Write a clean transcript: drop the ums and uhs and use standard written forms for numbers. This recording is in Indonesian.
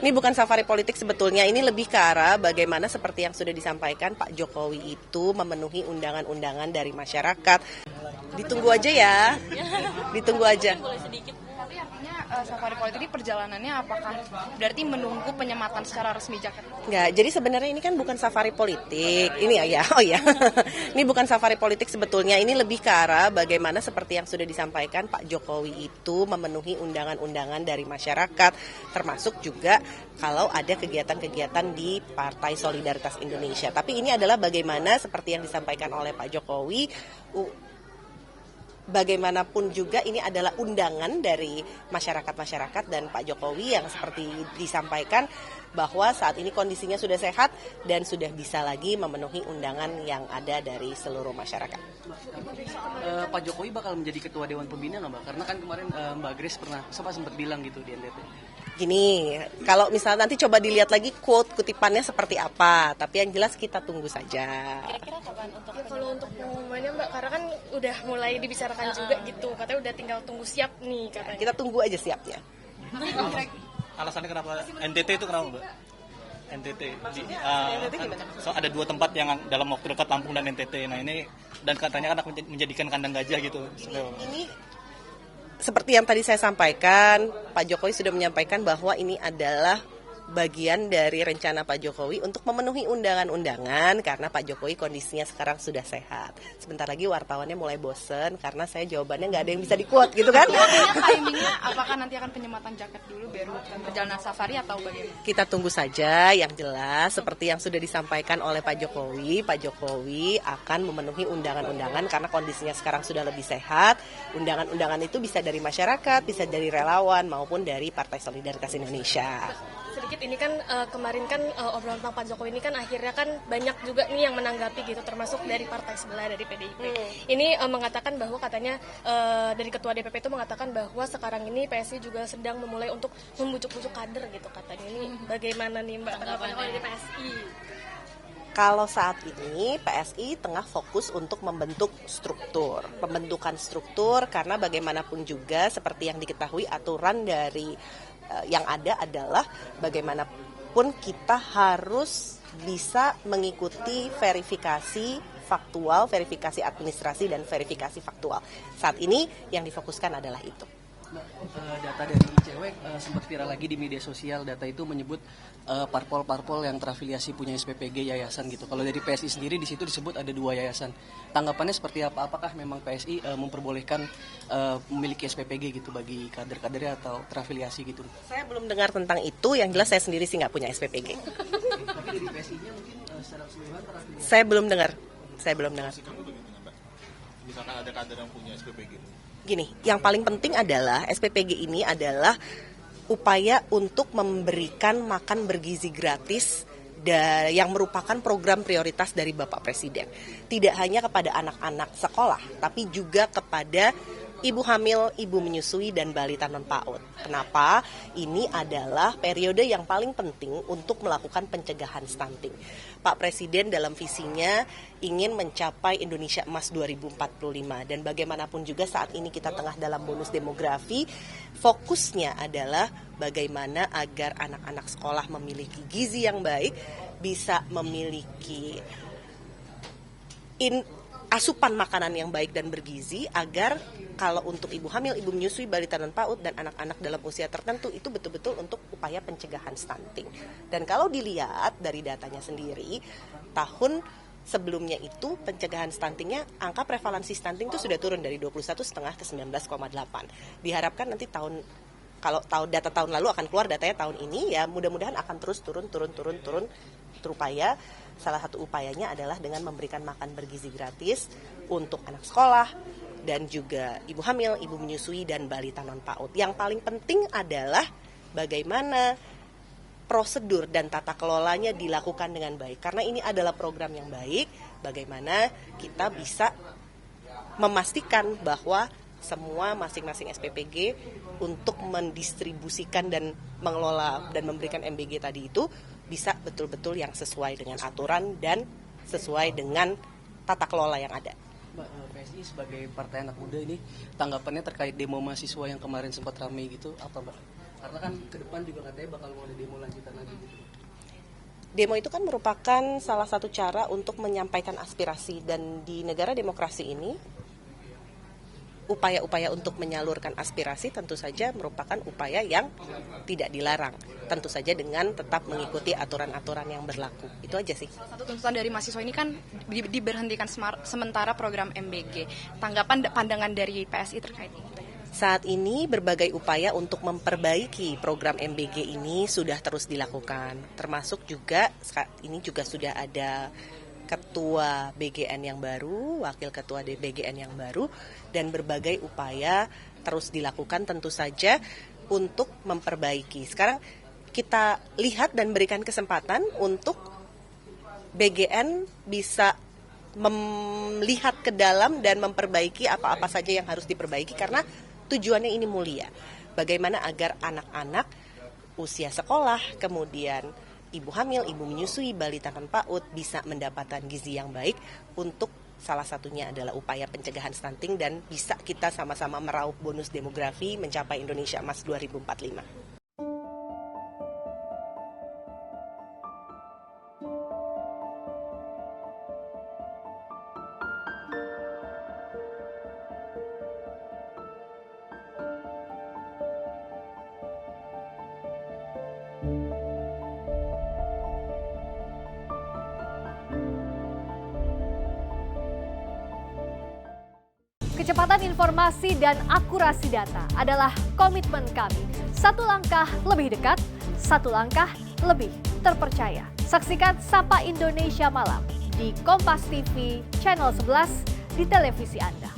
Ini bukan safari politik sebetulnya, ini lebih ke arah bagaimana seperti yang sudah disampaikan Pak Jokowi itu memenuhi undangan-undangan dari masyarakat. Ditunggu aja ya, ditunggu aja. Tapi artinya safari politik ini perjalanannya apakah berarti menunggu penyematan secara resmi jaket? Enggak, jadi sebenarnya ini kan bukan safari politik. Ini ini bukan safari politik sebetulnya, ini lebih ke arah bagaimana seperti yang sudah disampaikan Pak Jokowi itu memenuhi undangan-undangan dari masyarakat, termasuk juga kalau ada kegiatan-kegiatan di Partai Solidaritas Indonesia. Tapi ini adalah bagaimana seperti yang disampaikan oleh Pak Jokowi, bagaimanapun juga ini adalah undangan dari masyarakat-masyarakat dan Pak Jokowi yang seperti disampaikan bahwa saat ini kondisinya sudah sehat dan sudah bisa lagi memenuhi undangan yang ada dari seluruh masyarakat. Pak Jokowi bakal menjadi ketua Dewan Pembina nggak Mbak? Karena kan kemarin Mbak Grace pernah sempat bilang gitu di NTT. Gini, kalau misalnya nanti coba dilihat lagi kutipannya seperti apa, tapi yang jelas kita tunggu saja. Kira-kira kapan kalau untuk pengumumannya Mbak, karena kan udah mulai dibicarakan juga gitu, katanya udah tinggal tunggu siap nih katanya. Kita tunggu aja siapnya. Alasannya kenapa NTT itu kenapa Mbak? NTT so ada dua tempat yang dalam waktu dekat Lampung dan NTT. Nah ini dan katanya kan akan menjadikan kandang gajah gitu. Ini seperti yang tadi saya sampaikan, Pak Jokowi sudah menyampaikan bahwa ini adalah bagian dari rencana Pak Jokowi untuk memenuhi undangan-undangan karena Pak Jokowi kondisinya sekarang sudah sehat. Sebentar lagi wartawannya mulai bosen karena saya jawabannya nggak ada yang bisa di-quote gitu kan. Timingnya apakah nanti akan penyematan jaket dulu baru perjalanan safari atau bagaimana? Kita tunggu saja, yang jelas seperti yang sudah disampaikan oleh Pak Jokowi akan memenuhi undangan-undangan karena kondisinya sekarang sudah lebih sehat. Undangan-undangan itu bisa dari masyarakat, bisa dari relawan maupun dari Partai Solidaritas Indonesia. Sedikit ini kan kemarin kan obrolan tentang Pak Jokowi ini kan akhirnya kan banyak juga nih yang menanggapi gitu, termasuk dari partai sebelah, dari PDIP. Ini mengatakan bahwa katanya dari ketua DPP itu mengatakan bahwa sekarang ini PSI juga sedang memulai untuk membujuk-bujuk kader gitu katanya. Ini bagaimana nih Mbak tanggapannya dari PSI? Kalau saat ini PSI tengah fokus untuk pembentukan struktur karena bagaimanapun juga seperti yang diketahui aturan dari yang ada adalah bagaimanapun kita harus bisa mengikuti verifikasi faktual, verifikasi administrasi dan verifikasi faktual. Saat ini yang difokuskan adalah itu. Data dari ICW sempat viral lagi di media sosial. Data itu menyebut parpol-parpol yang terafiliasi punya SPPG yayasan gitu. Kalau dari PSI sendiri di situ disebut ada 2 yayasan. Tanggapannya seperti apa? Apakah memang PSI memperbolehkan memiliki SPPG gitu bagi kader-kadernya atau terafiliasi gitu? Saya belum dengar tentang itu. Yang jelas saya sendiri sih nggak punya SPPG. Tapi dari PSI-nya mungkin secara keseluruhan terafiliasi. Saya belum dengar. Misalkan ada kader yang punya SPPG. Gini, yang paling penting adalah SPPG ini adalah upaya untuk memberikan makan bergizi gratis yang merupakan program prioritas dari Bapak Presiden. Tidak hanya kepada anak-anak sekolah, tapi juga kepada ibu hamil, ibu menyusui, dan balita non-PAUD. Kenapa? Ini adalah periode yang paling penting untuk melakukan pencegahan stunting. Pak Presiden dalam visinya ingin mencapai Indonesia Emas 2045 dan bagaimanapun juga saat ini kita tengah dalam bonus demografi, fokusnya adalah bagaimana agar anak-anak sekolah memiliki gizi yang baik, bisa memiliki asupan makanan yang baik dan bergizi agar kalau untuk ibu hamil, ibu menyusui, balita non-PAUD dan anak-anak dalam usia tertentu itu betul-betul untuk upaya pencegahan stunting. Dan kalau dilihat dari datanya sendiri, tahun sebelumnya itu pencegahan stuntingnya, angka prevalensi stunting itu sudah turun dari 21,5 ke 19,8. Diharapkan nanti kalau data tahun lalu akan keluar datanya tahun ini, ya mudah-mudahan akan terus turun. Terupaya salah satu upayanya adalah dengan memberikan makan bergizi gratis untuk anak sekolah dan juga ibu hamil, ibu menyusui, dan balita non-PAUD. Yang paling penting adalah bagaimana prosedur dan tata kelolanya dilakukan dengan baik. Karena ini adalah program yang baik, bagaimana kita bisa memastikan bahwa semua masing-masing SPPG untuk mendistribusikan dan mengelola dan memberikan MBG tadi itu bisa betul-betul yang sesuai dengan aturan dan sesuai dengan tata kelola yang ada. Mbak, PSI sebagai partai anak muda ini tanggapannya terkait demo mahasiswa yang kemarin sempat ramai gitu apa Mbak? Karena kan ke depan juga katanya bakal mau ada demo lanjutan lagi gitu. Demo itu kan merupakan salah satu cara untuk menyampaikan aspirasi, dan di negara demokrasi ini upaya-upaya untuk menyalurkan aspirasi tentu saja merupakan upaya yang tidak dilarang. Tentu saja dengan tetap mengikuti aturan-aturan yang berlaku. Itu aja sih. Salah satu tuntutan dari mahasiswa ini kan diberhentikan sementara program MBG. Tanggapan pandangan dari PSI terkait ini? Saat ini berbagai upaya untuk memperbaiki program MBG ini sudah terus dilakukan. Termasuk juga saat ini juga sudah ada ketua BGN yang baru, wakil ketua BGN yang baru, dan berbagai upaya terus dilakukan tentu saja untuk memperbaiki. Sekarang kita lihat dan berikan kesempatan untuk BGN bisa melihat ke dalam dan memperbaiki apa-apa saja yang harus diperbaiki, karena tujuannya ini mulia. Bagaimana agar anak-anak usia sekolah, kemudian ibu hamil, ibu menyusui, balita dan PAUD bisa mendapatkan gizi yang baik, untuk salah satunya adalah upaya pencegahan stunting, dan bisa kita sama-sama meraup bonus demografi mencapai Indonesia Emas 2045. Kecepatan informasi dan akurasi data adalah komitmen kami. Satu langkah lebih dekat, satu langkah lebih terpercaya. Saksikan Sapa Indonesia Malam di Kompas TV, channel 11 di televisi Anda.